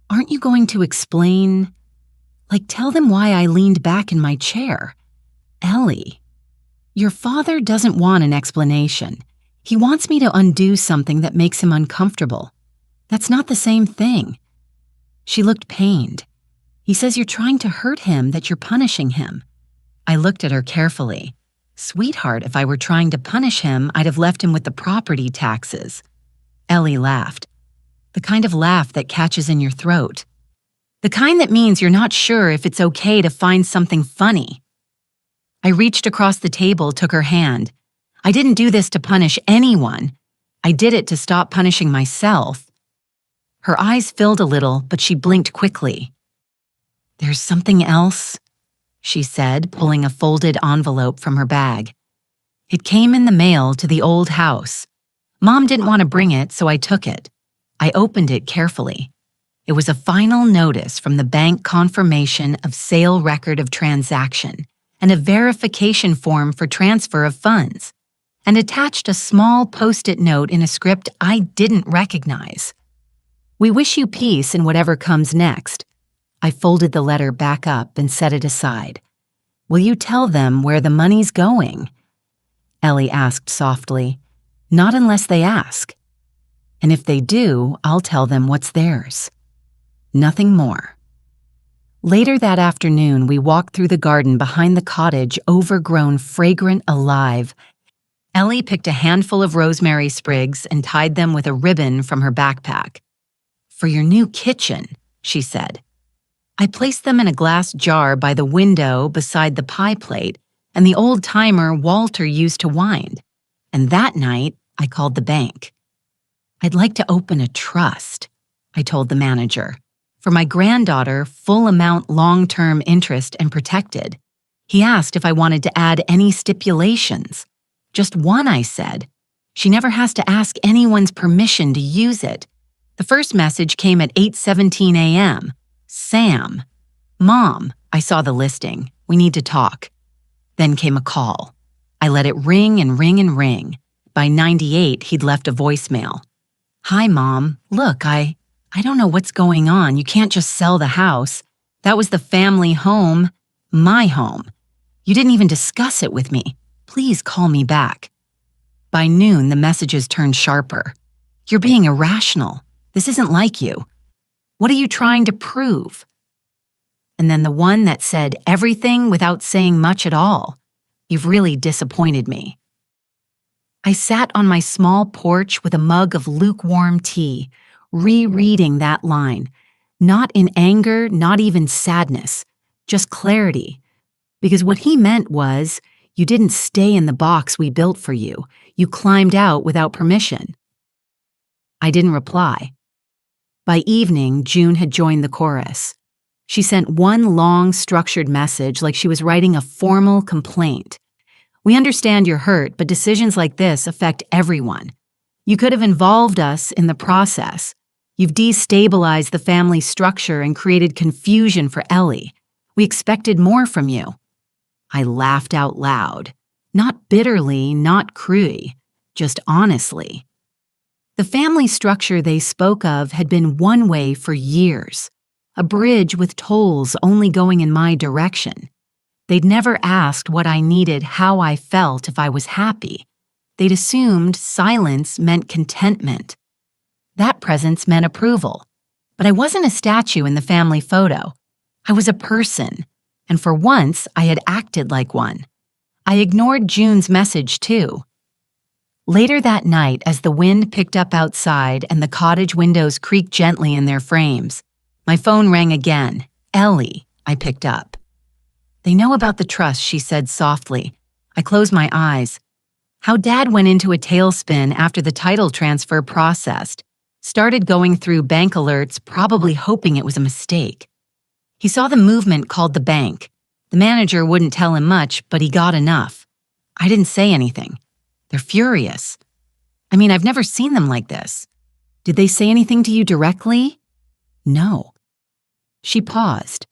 "Aren't you going to explain? Like, tell them why I leaned back in my chair." "Ellie, your father doesn't want an explanation. He wants me to undo something that makes him uncomfortable. That's not the same thing." She looked pained. "He says you're trying to hurt him, that you're punishing him." I looked at her carefully. "Sweetheart, if I were trying to punish him, I'd have left him with the property taxes." Ellie laughed. The kind of laugh that catches in your throat. The kind that means you're not sure if it's okay to find something funny. I reached across the table, took her hand. I didn't do this to punish anyone. I did it to stop punishing myself. Her eyes filled a little, but she blinked quickly. "There's something else," she said, pulling a folded envelope from her bag. "It came in the mail to the old house. Mom didn't want to bring it, so I took it. I opened it carefully. It was a final notice from the bank confirmation of sale record of transaction and a verification form for transfer of funds, and attached a small post-it note in a script I didn't recognize. We wish you peace in whatever comes next." I folded the letter back up and set it aside. "Will you tell them where the money's going?" Ellie asked softly. "Not unless they ask. And if they do, I'll tell them what's theirs." Nothing more. Later that afternoon, we walked through the garden behind the cottage, overgrown, fragrant, alive. Ellie picked a handful of rosemary sprigs and tied them with a ribbon from her backpack. "For your new kitchen," she said. I placed them in a glass jar by the window beside the pie plate and the old timer Walter used to wind. And that night, I called the bank. "I'd like to open a trust," I told the manager. "For my granddaughter, full amount long-term interest and protected." He asked if I wanted to add any stipulations. "Just one," I said. "She never has to ask anyone's permission to use it." The first message came at 8:17 a.m. "Sam. Mom, I saw the listing. We need to talk." Then came a call. I let it ring and ring and ring. By 98, he'd left a voicemail. "Hi, Mom. Look, I don't know what's going on. You can't just sell the house. That was the family home, my home. You didn't even discuss it with me. Please call me back." By noon, the messages turned sharper. "You're being irrational. This isn't like you. What are you trying to prove?" And then the one that said everything without saying much at all. "You've really disappointed me." I sat on my small porch with a mug of lukewarm tea, rereading that line, not in anger, not even sadness, just clarity. Because what he meant was, you didn't stay in the box we built for you. You climbed out without permission. I didn't reply. By evening, June had joined the chorus. She sent one long, structured message like she was writing a formal complaint. "We understand you're hurt, but decisions like this affect everyone. You could have involved us in the process. You've destabilized the family structure and created confusion for Ellie. We expected more from you." I laughed out loud. Not bitterly, not cruelly, just honestly. The family structure they spoke of had been one way for years, a bridge with tolls only going in my direction. They'd never asked what I needed, how I felt, if I was happy. They'd assumed silence meant contentment. That presence meant approval. But I wasn't a statue in the family photo. I was a person, and for once I had acted like one. I ignored June's message too. Later that night, as the wind picked up outside and the cottage windows creaked gently in their frames, my phone rang again. "Ellie," I picked up. They know about the trust, she said softly. I closed my eyes. How Dad went into a tailspin after the title transfer processed. Started going through bank alerts, probably hoping it was a mistake. He saw the movement called the bank. The manager wouldn't tell him much, but he got enough. I didn't say anything. They're furious. I mean, I've never seen them like this. Did they say anything to you directly? No. She paused.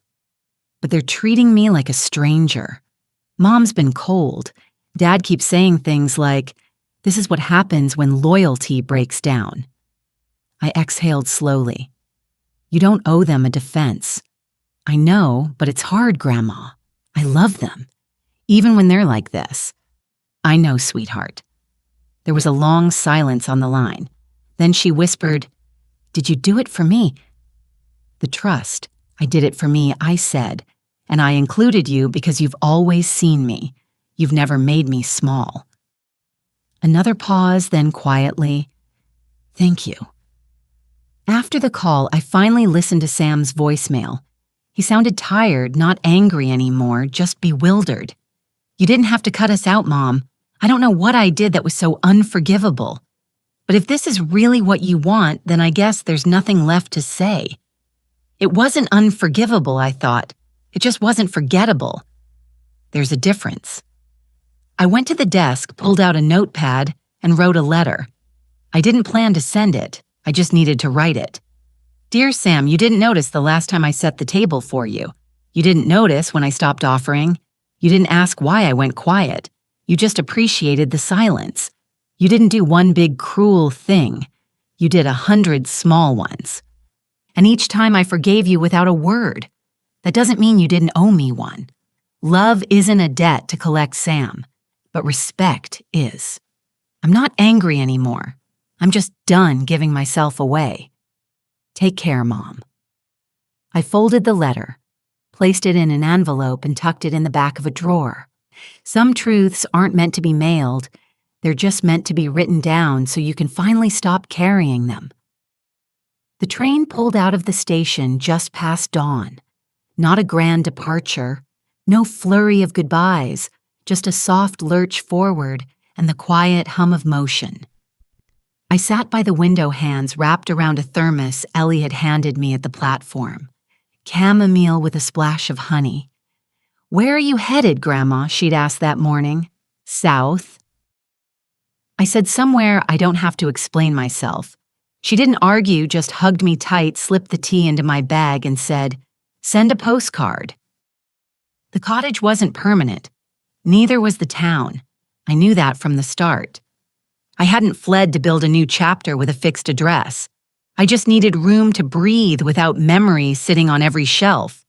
But they're treating me like a stranger. Mom's been cold. Dad keeps saying things like, this is what happens when loyalty breaks down. I exhaled slowly. You don't owe them a defense. I know, but it's hard, Grandma. I love them, even when they're like this. I know, sweetheart. There was a long silence on the line. Then she whispered, did you do it for me? The trust. I did it for me, I said, and I included you because you've always seen me. You've never made me small. Another pause, then quietly, thank you. After the call, I finally listened to Sam's voicemail. He sounded tired, not angry anymore, just bewildered. You didn't have to cut us out, Mom. I don't know what I did that was so unforgivable. But if this is really what you want, then I guess there's nothing left to say. It wasn't unforgivable, I thought. It just wasn't forgettable. There's a difference. I went to the desk, pulled out a notepad, and wrote a letter. I didn't plan to send it. I just needed to write it. Dear Sam, you didn't notice the last time I set the table for you. You didn't notice when I stopped offering. You didn't ask why I went quiet. You just appreciated the silence. You didn't do one big cruel thing. You did 100 small ones. And each time I forgave you without a word. That doesn't mean you didn't owe me one. Love isn't a debt to collect, Sam, but respect is. I'm not angry anymore. I'm just done giving myself away. Take care, Mom. I folded the letter, placed it in an envelope, and tucked it in the back of a drawer. Some truths aren't meant to be mailed. They're just meant to be written down so you can finally stop carrying them. The train pulled out of the station just past dawn. Not a grand departure, no flurry of goodbyes, just a soft lurch forward and the quiet hum of motion. I sat by the window, hands wrapped around a thermos Ellie had handed me at the platform. Chamomile with a splash of honey. Where are you headed, Grandma? She'd asked that morning. South. I said somewhere I don't have to explain myself. She didn't argue, just hugged me tight, slipped the tea into my bag, and said, send a postcard. The cottage wasn't permanent. Neither was the town. I knew that from the start. I hadn't fled to build a new chapter with a fixed address. I just needed room to breathe without memories sitting on every shelf.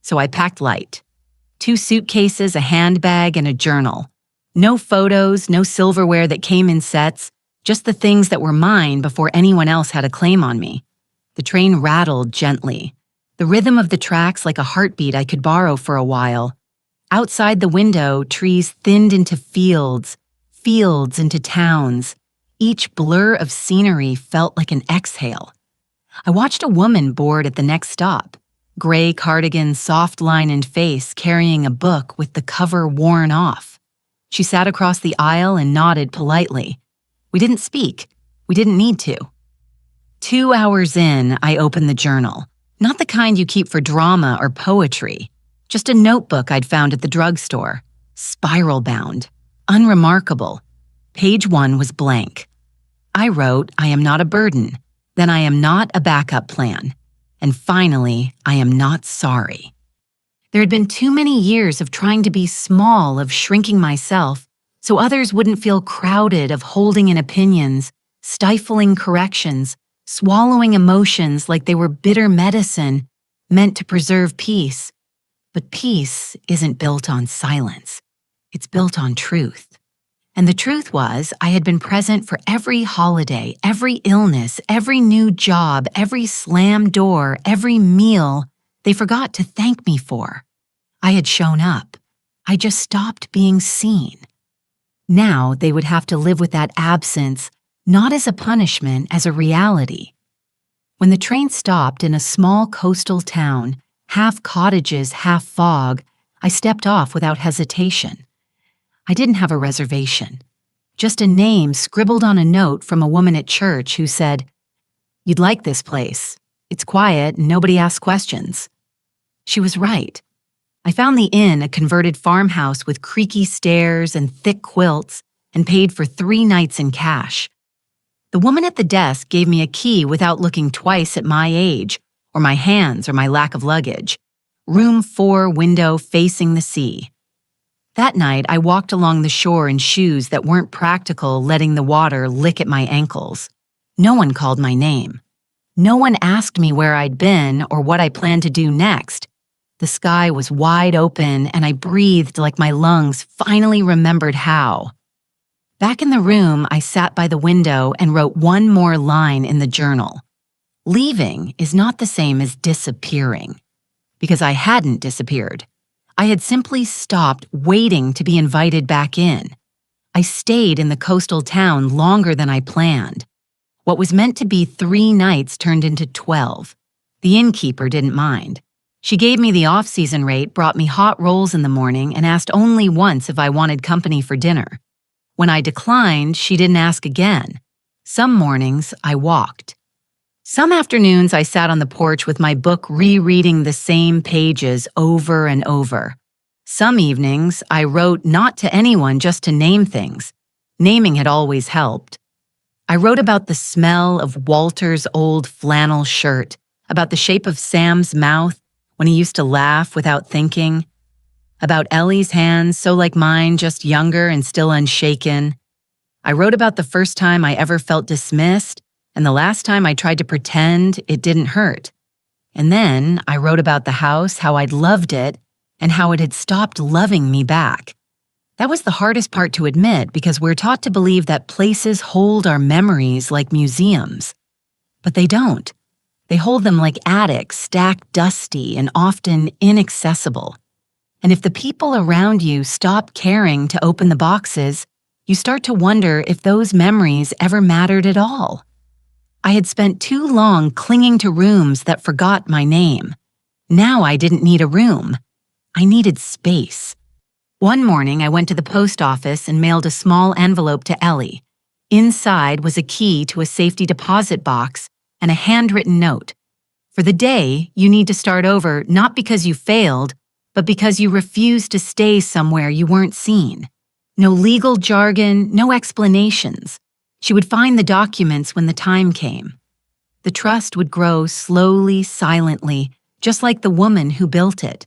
So I packed light. 2 suitcases, a handbag, and a journal. No photos, no silverware that came in sets, just the things that were mine before anyone else had a claim on me. The train rattled gently. The rhythm of the tracks like a heartbeat I could borrow for a while. Outside the window, trees thinned into fields into towns. Each blur of scenery felt like an exhale. I watched a woman board at the next stop. Gray cardigan, soft line and face, carrying a book with the cover worn off. She sat across the aisle and nodded politely. We didn't speak. We didn't need to. 2 hours in, I opened the journal. Not the kind you keep for drama or poetry. Just a notebook I'd found at the drugstore. Spiral bound. Unremarkable. Page 1 was blank. I wrote, I am not a burden. Then I am not a backup plan. And finally, I am not sorry. There had been too many years of trying to be small, of shrinking myself, so others wouldn't feel crowded, of holding in opinions, stifling corrections, swallowing emotions like they were bitter medicine meant to preserve peace. But peace isn't built on silence. It's built on truth. And the truth was, I had been present for every holiday, every illness, every new job, every slammed door, every meal they forgot to thank me for. I had shown up. I just stopped being seen. Now they would have to live with that absence, not as a punishment, as a reality. When the train stopped in a small coastal town, half cottages, half fog, I stepped off without hesitation. I didn't have a reservation, just a name scribbled on a note from a woman at church who said, "You'd like this place. It's quiet and nobody asks questions." She was right. I found the inn, a converted farmhouse with creaky stairs and thick quilts, and paid for 3 nights in cash. The woman at the desk gave me a key without looking twice at my age, or my hands, or my lack of luggage. Room 4, window facing the sea. That night, I walked along the shore in shoes that weren't practical, letting the water lick at my ankles. No one called my name. No one asked me where I'd been or what I planned to do next. The sky was wide open, and I breathed like my lungs finally remembered how. Back in the room, I sat by the window and wrote one more line in the journal. Leaving is not the same as disappearing, because I hadn't disappeared. I had simply stopped waiting to be invited back in. I stayed in the coastal town longer than I planned. What was meant to be 3 nights turned into 12. The innkeeper didn't mind. She gave me the off-season rate, brought me hot rolls in the morning, and asked only once if I wanted company for dinner. When I declined, she didn't ask again. Some mornings, I walked. Some afternoons, I sat on the porch with my book rereading the same pages over and over. Some evenings, I wrote not to anyone, just to name things. Naming had always helped. I wrote about the smell of Walter's old flannel shirt, about the shape of Sam's mouth when he used to laugh without thinking, about Ellie's hands so like mine, just younger and still unshaken. I wrote about the first time I ever felt dismissed and the last time I tried to pretend it didn't hurt. And then I wrote about the house, how I'd loved it, and how it had stopped loving me back. That was the hardest part to admit because we're taught to believe that places hold our memories like museums. But they don't. They hold them like attics, stacked dusty and often inaccessible. And if the people around you stop caring to open the boxes, you start to wonder if those memories ever mattered at all. I had spent too long clinging to rooms that forgot my name. Now I didn't need a room. I needed space. One morning, I went to the post office and mailed a small envelope to Ellie. Inside was a key to a safety deposit box and a handwritten note. For the day, you need to start over not because you failed, but because you refused to stay somewhere you weren't seen. No legal jargon, no explanations. She would find the documents when the time came. The trust would grow slowly, silently, just like the woman who built it.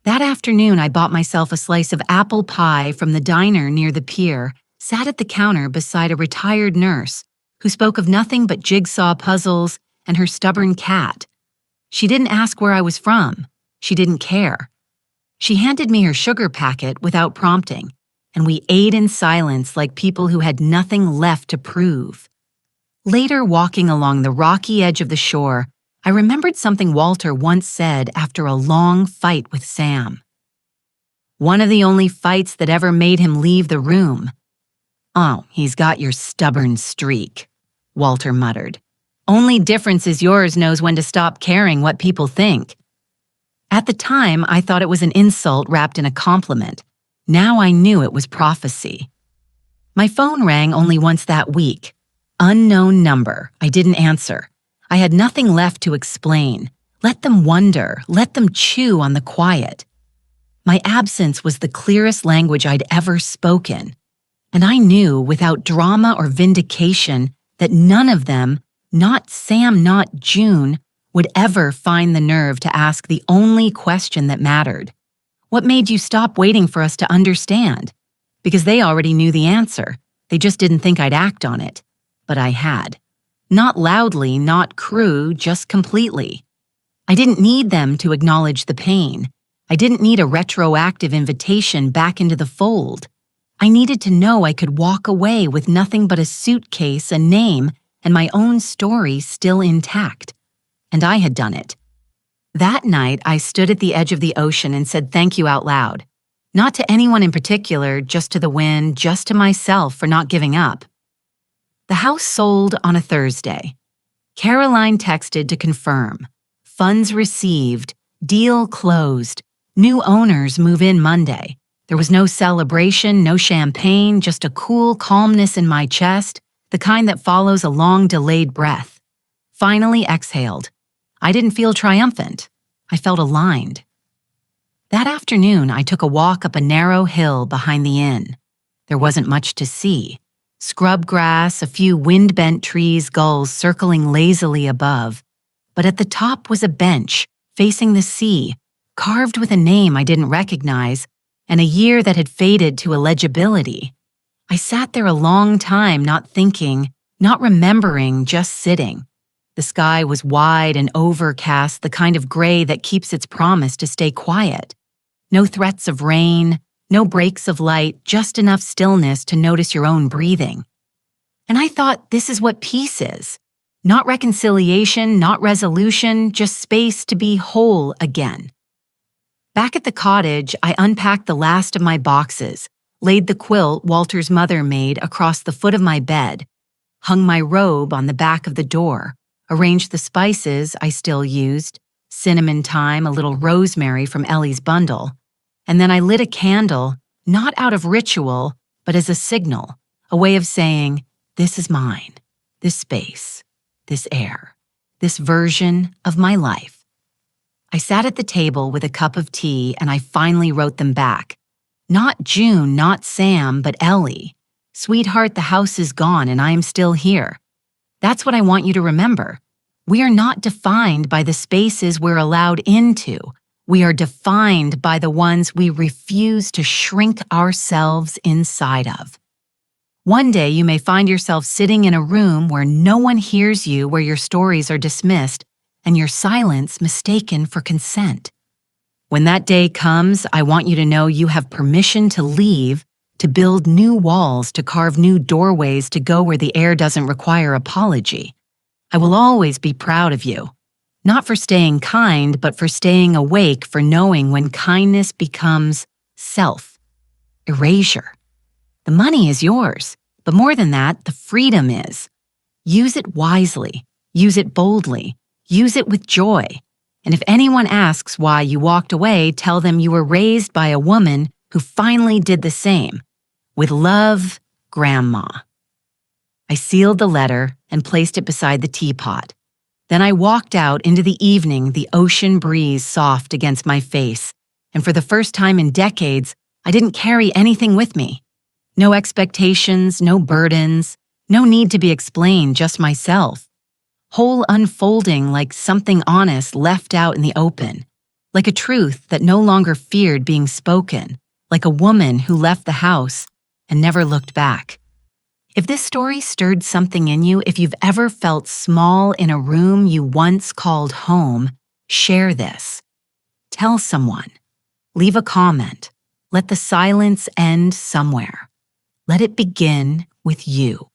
That afternoon, I bought myself a slice of apple pie from the diner near the pier, sat at the counter beside a retired nurse who spoke of nothing but jigsaw puzzles and her stubborn cat. She didn't ask where I was from. She didn't care. She handed me her sugar packet without prompting, and we ate in silence like people who had nothing left to prove. Later, walking along the rocky edge of the shore, I remembered something Walter once said after a long fight with Sam. One of the only fights that ever made him leave the room. "Oh, he's got your stubborn streak," Walter muttered. "Only difference is yours knows when to stop caring what people think." At the time, I thought it was an insult wrapped in a compliment. Now I knew it was prophecy. My phone rang only once that week. Unknown number. I didn't answer. I had nothing left to explain. Let them wonder. Let them chew on the quiet. My absence was the clearest language I'd ever spoken. And I knew, without drama or vindication, that none of them, not Sam, not June, would ever find the nerve to ask the only question that mattered. What made you stop waiting for us to understand? Because they already knew the answer. They just didn't think I'd act on it. But I had. Not loudly, not crew, just completely. I didn't need them to acknowledge the pain. I didn't need a retroactive invitation back into the fold. I needed to know I could walk away with nothing but a suitcase, a name, and my own story still intact. And I had done it. That night, I stood at the edge of the ocean and said thank you out loud. Not to anyone in particular, just to the wind, just to myself for not giving up. The house sold on a Thursday. Caroline texted to confirm. Funds received. Deal closed. New owners move in Monday. There was no celebration, no champagne, just a cool calmness in my chest, the kind that follows a long delayed breath. Finally exhaled. I didn't feel triumphant. I felt aligned. That afternoon, I took a walk up a narrow hill behind the inn. There wasn't much to see. Scrub grass, a few wind-bent trees, gulls circling lazily above. But at the top was a bench, facing the sea, carved with a name I didn't recognize, and a year that had faded to illegibility. I sat there a long time, not thinking, not remembering, just sitting. The sky was wide and overcast, the kind of gray that keeps its promise to stay quiet. No threats of rain, no breaks of light, just enough stillness to notice your own breathing. And I thought, this is what peace is. Not reconciliation, not resolution, just space to be whole again. Back at the cottage, I unpacked the last of my boxes, laid the quilt Walter's mother made across the foot of my bed, hung my robe on the back of the door, arranged the spices I still used, cinnamon, thyme, a little rosemary from Ellie's bundle, and then I lit a candle, not out of ritual, but as a signal, a way of saying, this is mine, this space, this air, this version of my life. I sat at the table with a cup of tea and I finally wrote them back. Not June, not Sam, but Ellie. Sweetheart, the house is gone and I am still here. That's what I want you to remember. We are not defined by the spaces we're allowed into. We are defined by the ones we refuse to shrink ourselves inside of. One day you may find yourself sitting in a room where no one hears you, where your stories are dismissed, and your silence mistaken for consent. When that day comes, I want you to know you have permission to leave, to build new walls, to carve new doorways, to go where the air doesn't require apology. I will always be proud of you. Not for staying kind, but for staying awake, for knowing when kindness becomes self. Erasure. The money is yours, but more than that, the freedom is. Use it wisely. Use it boldly. Use it with joy. And if anyone asks why you walked away, tell them you were raised by a woman who finally did the same. With love, Grandma. I sealed the letter and placed it beside the teapot. Then I walked out into the evening, the ocean breeze soft against my face, and for the first time in decades, I didn't carry anything with me. No expectations, no burdens, no need to be explained, just myself. Whole unfolding like something honest left out in the open, like a truth that no longer feared being spoken, like a woman who left the house and never looked back. If this story stirred something in you, if you've ever felt small in a room you once called home, share this. Tell someone. Leave a comment. Let the silence end somewhere. Let it begin with you.